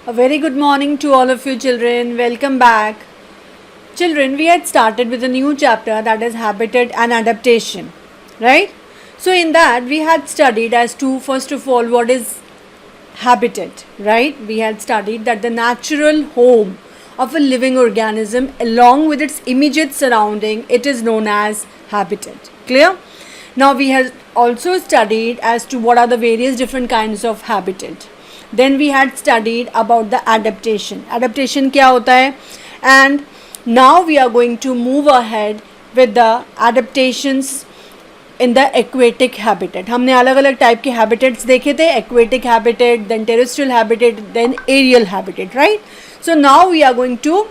A very good morning to all of you children. Welcome back. Children, we had started with a new chapter, that is habitat and adaptation, right? So in that we had studied as to, first of all, what is habitat, right? We had studied that the natural home of a living organism along with its immediate surrounding, it is known as habitat. Clear? Now we have also studied as to what are the various different kinds of habitat. Then we had studied about the adaptation. Adaptation क्या होता है? And now we are going to move ahead with the adaptations in the aquatic habitat. हमने अलग अलग type के habitats देखे थे, aquatic habitat, then terrestrial habitat, then aerial habitat, right? So now we are going to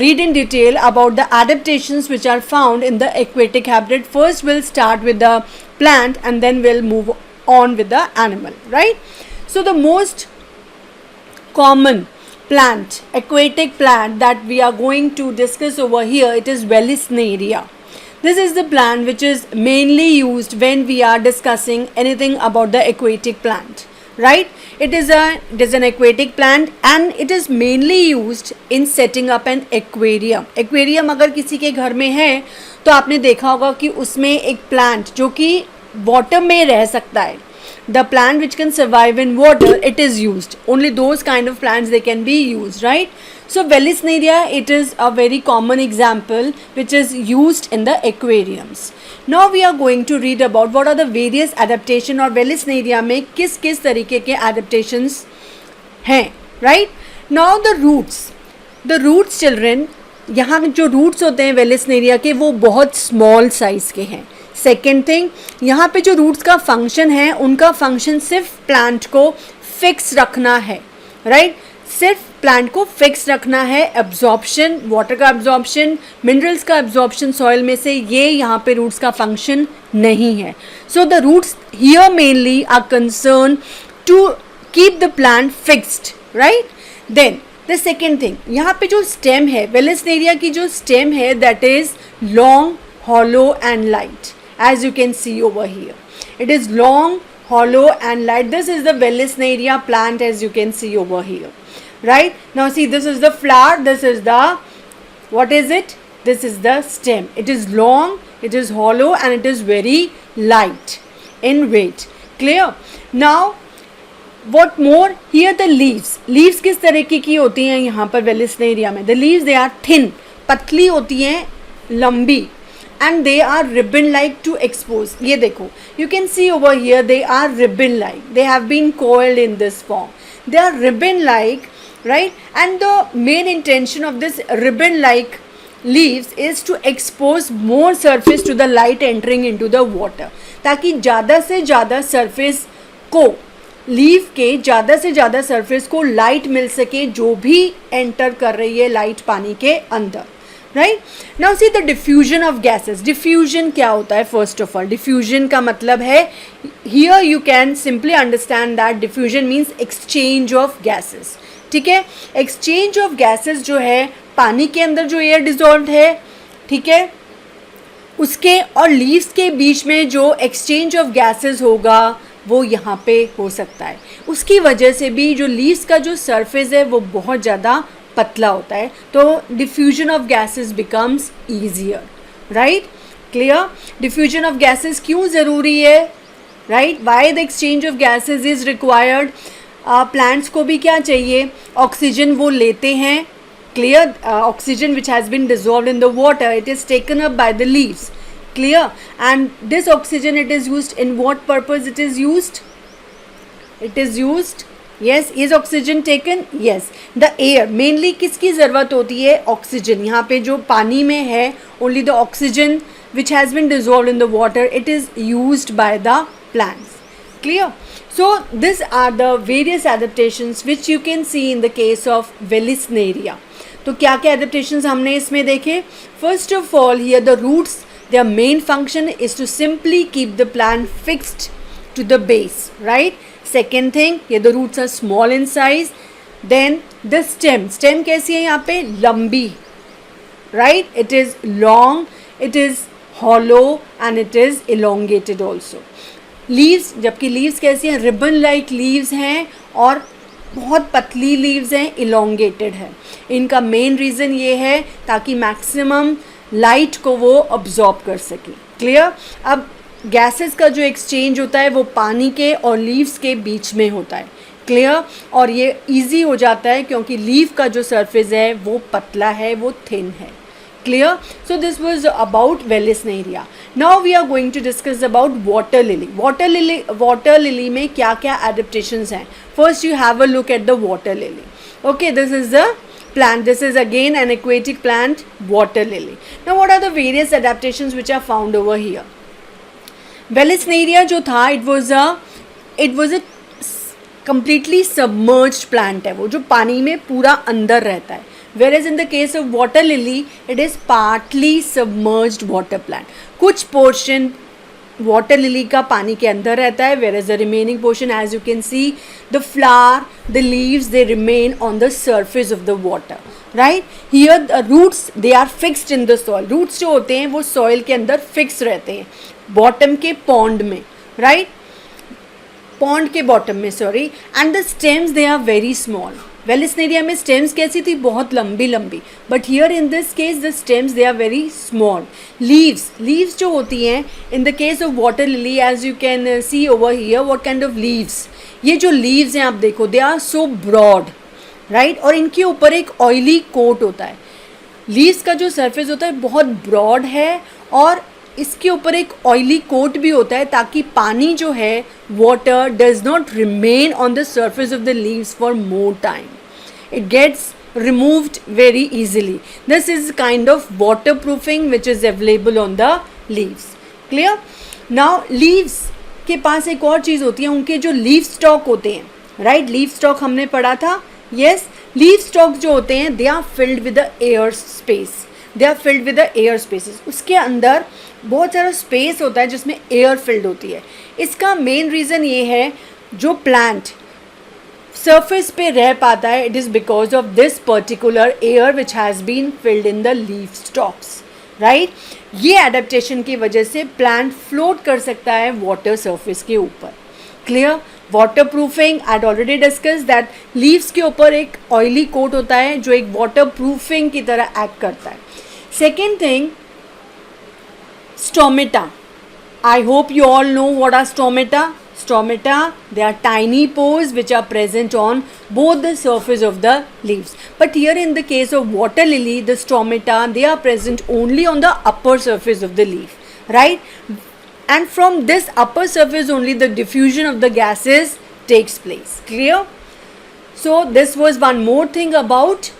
read in detail about the adaptations which are found in the aquatic habitat. First we'll start with the plant and then we'll move on with the animal, right? So the most common plant, aquatic plant that we are going to discuss over here, it is Vallisneria. This is the plant which is mainly used when we are discussing anything about the aquatic plant, right? It is an aquatic plant and it is mainly used in setting up an aquarium. Aquarium अगर किसी के घर में है तो आपने देखा होगा कि उसमें एक plant जो कि water में रह सकता है. The plant which can survive in water, it is used. Only those kind of plants they can be used, right? So Vallisneria, it is a very common example which is used in the aquariums. Now we are going to read about what are the various adaptation और Vallisneria में किस किस तरीके के adaptations हैं, right? Now the roots children, यहाँ जो roots होते हैं Vallisneria के वो बहुत small size के हैं. सेकेंड थिंग, यहाँ पे जो रूट्स का फंक्शन है उनका फंक्शन सिर्फ प्लांट को फिक्स रखना है, राइट? सिर्फ प्लांट को फिक्स रखना है. एब्जॉर्प्शन, वाटर का एब्जॉर्प्शन, मिनरल्स का एब्जॉर्प्शन सॉइल में से, ये यहाँ पे रूट्स का फंक्शन नहीं है. So the roots here mainly are concern to keep the plant fixed, right? Then the second thing, यहाँ पे जो स्टेम है Vallisneria की जो स्टेम है that is long, hollow and light, as you can see over here. It is long, hollow and light. This is the Vallisneria plant as you can see over here, right? Now see, this is the flower, this is the, what is it? This is the stem. It is long, it is hollow and it is very light in weight. Clear? Now what more, here the leaves किस तरीके की होती हैं यहाँ पर Vallisneria में? The leaves, they are thin, पतली होती हैं, लंबी, and they are ribbon like to expose. ये देखो, you can see over here they are ribbon like, they have been coiled in this form, they are ribbon like, right? And the main intention of this ribbon like leaves is to expose more surface to the light entering into the water, ताकि ज़्यादा से ज़्यादा surface को, leaf के ज़्यादा से ज़्यादा surface को लाइट मिल सके जो भी एंटर कर रही है लाइट पानी के अंदर, right? Now see the diffusion of gases. Diffusion क्या होता है? First of all, diffusion का मतलब है, here you can simply understand that diffusion means exchange of gases. ठीक है? Exchange of gases जो है पानी के अंदर जो एयर डिजॉल्व है, ठीक है, उसके और लीव्स के बीच में जो एक्सचेंज ऑफ गैसेस होगा वो यहाँ पे हो सकता है. उसकी वजह से भी जो लीव्स का जो सरफेस है वो बहुत ज़्यादा पतला होता है, तो diffusion of gases becomes easier, right? Clear? Diffusion of gases क्यों ज़रूरी है, right? Why the exchange of gases is required? Plants को भी क्या चाहिए? ऑक्सीजन वो लेते हैं. Clear? Oxygen which has been dissolved in the water, it is taken up by the leaves. Clear? And this oxygen it is used in what purpose it is used? It is used, yes. Is oxygen taken? Yes. The air mainly किसकी ज़रूरत होती है? Oxygen. यहाँ पे जो पानी में है only the oxygen which has been dissolved in the water, it is used by the plants. Clear? So these are the various adaptations which you can see in the case of Vallisneria. तो क्या क्या adaptations हमने इसमें देखे? First of all, here the roots, their main function is to simply keep the plant fixed to the base, right? Second thing, here the roots are small in size. Then the stem कैसी है यहाँ पे? लंबी, right? It is long, it is hollow and it is elongated also. Leaves, जबकि leaves कैसी हैं? Ribbon like leaves हैं और बहुत पतली लीव्स हैं, इलोंगेटेड है। इनका मेन रीज़न ये है ताकि मैक्सिमम लाइट को वो अब्जॉर्ब कर सके। क्लियर? अब गैसेस का जो एक्सचेंज होता है वो पानी के और लीव्स के बीच में होता है। क्लियर? और ये इजी हो जाता है क्योंकि लीफ का जो सरफेस है वो पतला है, वो थिन है। Clear? So this was about Vallisneria. Now we are going to discuss about water lily. Water lily में क्या क्या adaptations हैं? First you have a look at the water lily. Okay, this is the plant. This is again an aquatic plant, water lily. Now what are the various adaptations which are found over here? Vallisneria जो था, it was a completely submerged plant है, वो जो पानी में पूरा अंदर रहता है। Whereas in the case of water lily, it is partly submerged water plant. कुछ portion water lily का पानी के अंदर रहता है, whereas the remaining portion, as you can see, the flower, the leaves, they remain on the surface of the water. Right? Here the roots, they are fixed in the soil. Roots जो होते हैं वो soil के अंदर fix रहते हैं, bottom के pond में, right? Pond के bottom में, sorry. And the stems, they are very small. Vallisneria में स्टेम्स कैसी थी? बहुत लंबी लंबी। But here in this case the stems they are very small. Leaves जो होती हैं in the case of water lily, as you can see over here, what kind of leaves, ये जो लीव्स हैं आप देखो, they are so broad, right? और इनके ऊपर एक ऑयली कोट होता है। लीव्स का जो सरफेस होता है बहुत ब्रॉड है और इसके ऊपर एक ऑयली कोट भी होता है ताकि पानी जो है, water does not remain on the surface of the leaves for more time, it gets removed very easily. This is kind of waterproofing which is available on the leaves. Clear? Now leaves के पास एक और चीज़ होती है, उनके जो leaf stalk होते हैं, right? Leaf stalk हमने पढ़ा था, yes? Leaf stalk जो होते हैं, they are filled with the air space. They are filled with the air spaces. उसके अंदर बहुत सारा space होता है जिसमें air filled होती है। इसका main reason ये है, जो plant surface पे रह पाता है, it is because of this particular air which has been filled in the leaf stalks, right? ये adaptation की वजह से plant float कर सकता है water surface के ऊपर। Clear? Waterproofing, I had already discussed that leaves के ऊपर एक oily coat होता है जो एक waterproofing की तरह act करता है। Second thing, stomata. I hope you all know what are stomata. Stomata, they are tiny pores which are present on both the surface of the leaves. But here in the case of water lily, the stomata, they are present only on the upper surface of the leaf, right? And from this upper surface only the diffusion of the gases takes place. Clear? So this was one more thing about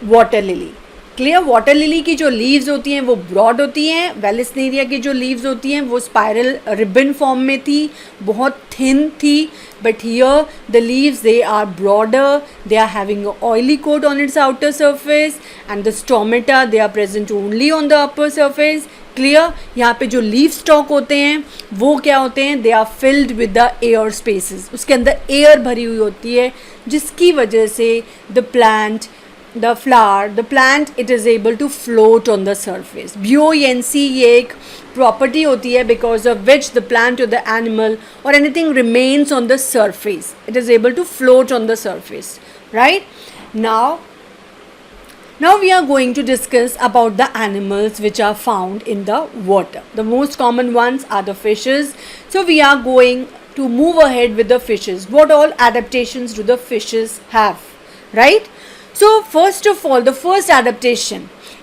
water lily. Clear? Water lily की जो leaves होती हैं वो broad होती हैं। Vallisneria की जो leaves होती हैं वो स्पाइरल रिबन फॉर्म में थी, बहुत थिन थी। But here the leaves they are broader, they are having a oily coat on its outer surface and the stomata they are present only on the upper surface. Clear? यहाँ पे जो leaf stock होते हैं वो क्या होते हैं? They are filled with the air spaces, उसके अंदर एयर भरी हुई होती है जिसकी वजह से the plant, the flower, the plant, it is able to float on the surface. Buoyancy ये एक property होती है because of which the plant or the animal or anything remains on the surface. It is able to float on the surface, right? Now we are going to discuss about the animals which are found in the water. The most common ones are the fishes. So we are going to move ahead with the fishes. What all adaptations do the fishes have, right? So first of all, the first adaptation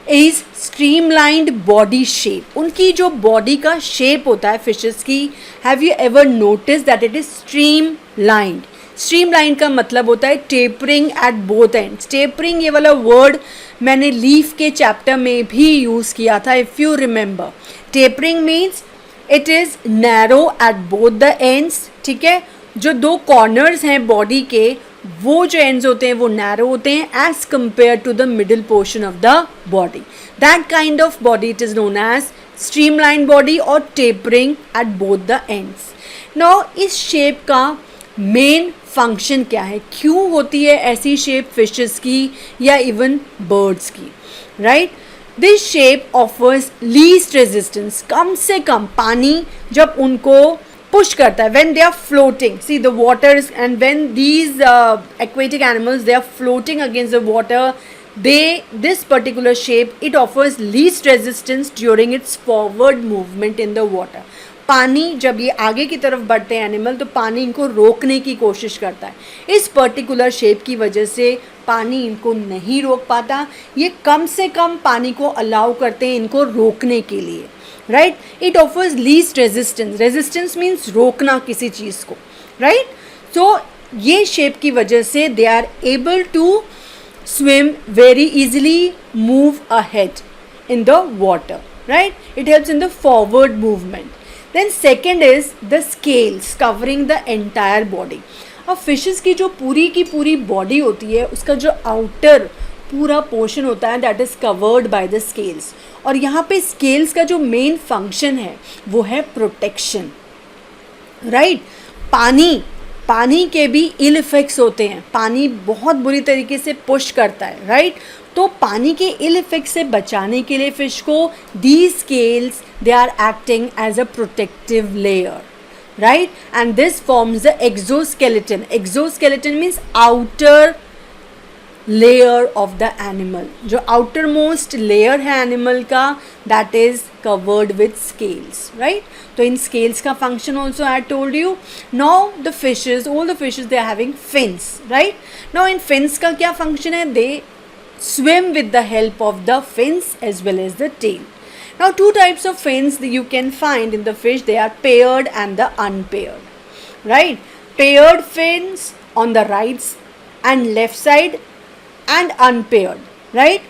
is streamlined body shape. उनकी जो body का shape होता है fishes की, have you ever noticed that it is streamlined? Streamlined का मतलब होता है tapering at both ends. Tapering ये वाला word मैंने leaf के chapter में भी use किया था, if you remember. Tapering means it is narrow at both the ends. ठीक है? जो दो corners हैं body के, वो जो ends होते हैं वो नैरो होते हैं as compared to the middle portion of the body. That kind of body it is known as streamlined body or tapering at both the ends. Now इस shape का main function क्या है? क्यों होती है ऐसी shape fishes की या even birds की, right? This shape offers least resistance. कम से कम पानी जब उनको push करता है when they are floating. See the waters, and when these aquatic animals they are floating against the water, this particular shape it offers least resistance during its forward movement in the water. पानी जब ये आगे की तरफ बढ़ते हैं animal, तो पानी इनको रोकने की कोशिश करता है। इस पर्टिकुलर शेप की वजह से पानी इनको नहीं रोक पाता, ये कम से कम पानी को अलाउ करते हैं इनको रोकने के लिए, right. It offers least resistance, resistance means रोकना किसी चीज़ को, राइट। सो ये शेप की वजह से they are able to swim very easily, move ahead in the water, right? It helps in the forward movement. Then second is the scales covering the entire body. अब fishes की जो पूरी की पूरी body होती है, उसका जो outer पूरा portion होता है that is covered by the scales. और यहाँ पे scales का जो main function है वो है protection, right? पानी के भी इल इफ़ेक्ट्स होते हैं, पानी बहुत बुरी तरीके से पुश करता है, राइट। तो पानी के इल इफ़ेक्ट से बचाने के लिए फ़िश को these scales they are acting as a protective layer, right. And this forms the exoskeleton. Exoskeleton means outer layer of the animal, जो आउटर मोस्ट लेयर है एनिमल का that is covered with scales, right. तो इन scales का function also I told you. Now the fishes, all the fishes they are having fins, right. Now इन fins का क्या function है, दे swim with the help of the fins as well as the tail. Now two types of fins that you can find in the fish, they are paired and the unpaired, right. Paired fins on the right and left side and unpaired, right.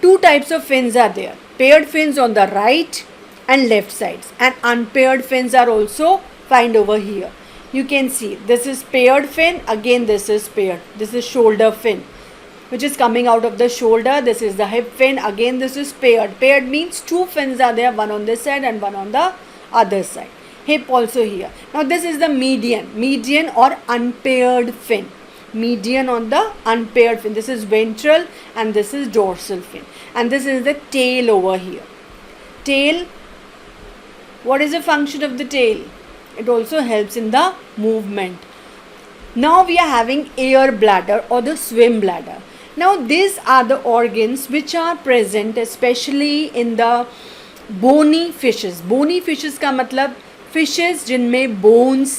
Two types of fins are there, paired fins on the right and left sides, and unpaired fins are also found over here. You can see this is paired fin, again this is paired, this is shoulder fin which is coming out of the shoulder, this is the hip fin, again this is paired. Paired means two fins are there, one on this side and one on the other side, hip also here. Now this is the median or unpaired fin, median on the unpaired fin, this is ventral and this is dorsal fin, and this is the tail over here. Tail, what is the function of the tail? It also helps in the movement. Now we are having air bladder or the swim bladder. Now these are the organs which are present especially in the bony fishes. Bony fishes का मतलब fishes जिनमें bones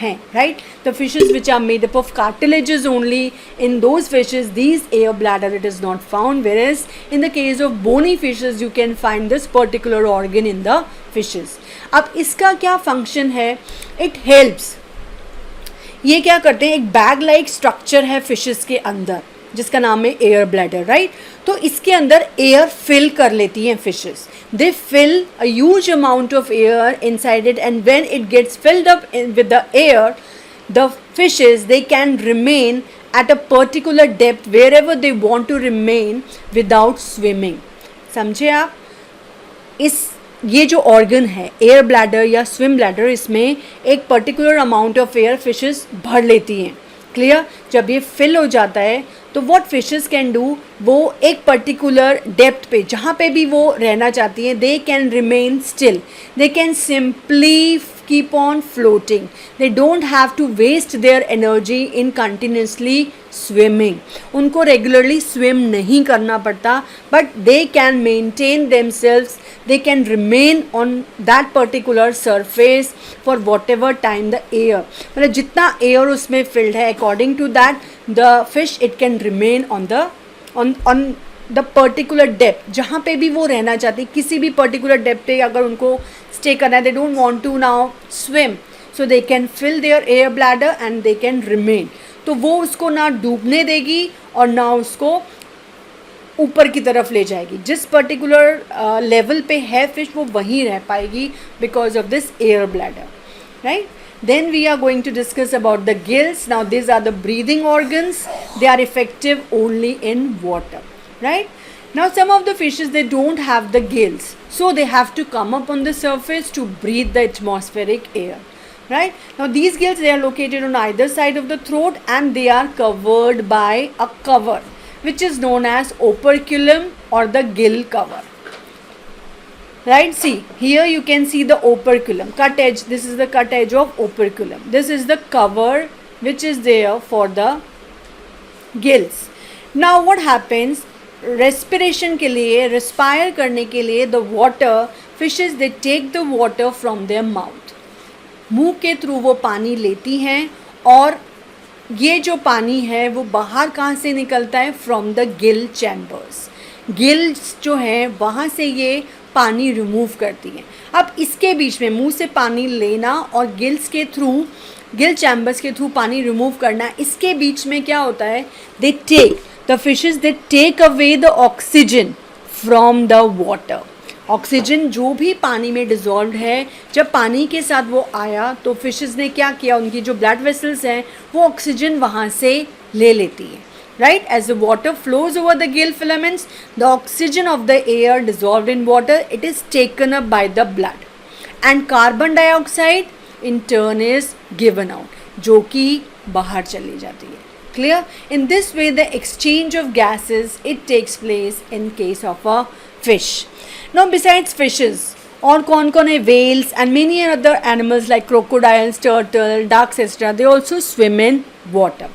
हैं, right? The fishes which are made up of cartilages only, in those fishes these air bladder it is not found, whereas in the case of bony fishes you can find this particular organ in the fishes. अब इसका क्या function है? It helps. ये क्या करते हैं, एक bag like structure है फिशेस के अंदर जिसका नाम है एयर ब्लैडर, राइट। तो इसके अंदर एयर फिल कर लेती हैं fishes, they fill a huge amount of air inside it, and when it gets filled up with the air the fishes they can remain at a particular depth wherever they want to remain without swimming. समझे आप? ये जो organ है air bladder या swim bladder, इसमें एक particular amount of air fishes भर लेती हैं, क्लियर। जब ये फिल हो जाता है तो व्हाट फिशेस कैन डू, वो एक पर्टिकुलर डेप्थ पे जहाँ पे भी वो रहना चाहती हैं दे can remain still, they can simply keep on floating, they don't have to waste their energy in continuously swimming. उनको regularly swim नहीं करना पड़ता, but they can maintain themselves, they can remain on that particular surface for whatever time the air, मतलब जितना air उसमें filled है according to that the fish it can remain on the the particular depth जहाँ पे भी वो रहना चाहती, किसी भी पर्टिकुलर डेप्थ पे अगर उनको स्टे करना है, they don't want to now swim, so they can fill their air bladder and they can remain. तो वो उसको ना डूबने देगी और ना उसको ऊपर की तरफ ले जाएगी. जिस पर्टिकुलर लेवल पे है फिश वो वहीं रह पाएगी because of this air bladder, right. Then we are going to discuss about the gills. Now these are the breathing organs. They are effective only in water, right? Now some of the fishes they don't have the gills, so they have to come up on the surface to breathe the atmospheric air, right? Now these gills they are located on either side of the throat and they are covered by a cover which is known as operculum or the gill cover. Right, see here you can see the operculum, cut edge. This is the cut edge of operculum. This is the cover which is there for the gills. Now what happens, respiration के लिए, respire करने के लिए, the water, fishes they take the water from their mouth. मुंह के through वो पानी लेती हैं और ये जो पानी है वो बाहर कहाँ से निकलता है, from the Gill chambers. Gills जो हैं वहाँ से ये पानी रिमूव करती हैं. अब इसके बीच में मुंह से पानी लेना और गिल्स के थ्रू, गिल चैम्बर्स के थ्रू पानी रिमूव करना, इसके बीच में क्या होता है, they take the fishes, they take away the oxygen from the water. Oxygen जो भी पानी में डिजॉल्व है, जब पानी के साथ वो आया तो फिशेस ने क्या किया, उनकी जो ब्लड वेसल्स हैं वो ऑक्सीजन वहाँ से ले लेती है. Right, as the water flows over the gill filaments, the oxygen of the air dissolved in water, it is taken up by the blood, and carbon dioxide in turn is given out, जो कि बाहर चली जाती है. Clear? In this way, the exchange of gases it takes place in case of a fish. Now, besides fishes, और कौन कौन है, whales and many other animals like crocodiles, turtle, ducks, etc. They also swim in water.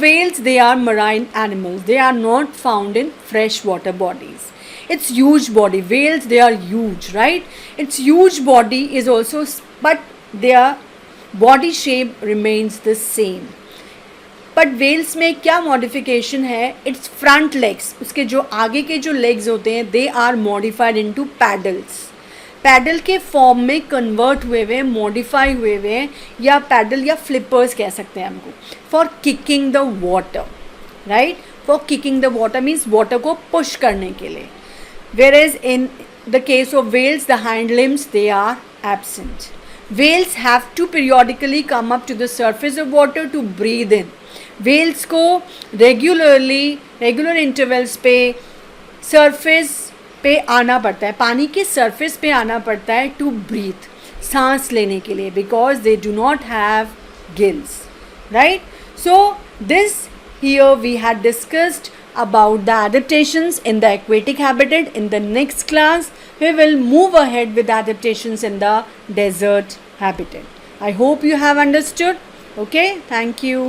Whales, they are marine animals. They are not found in freshwater bodies. Its huge body, whales, they are huge, right? Its huge body is also, but their body shape remains the same. But whales में क्या modification है? Its front legs, उसके जो आगे के जो legs होते हैं, they are modified into paddles. Paddle के फॉर्म में कन्वर्ट हुए हुए, मॉडिफाई हुए हुए, या पैडल या फ्लिपर्स कह सकते हैं हमको, for kicking the water. Right, for kicking the water means water को पुश करने के लिए. Whereas in the case of whales the hind limbs they are absent. Whales have to periodically come up to the surface of water to breathe in. Whales को regular intervals पे surface पे आना पड़ता है, पानी के surface पे आना पड़ता है टू ब्रीथ, सांस लेने के लिए, because they do not have gills. Right, so this here we had discussed about the adaptations in the aquatic habitat. In the next class we will move ahead with adaptations in the desert habitat. I hope you have understood. Okay, thank you.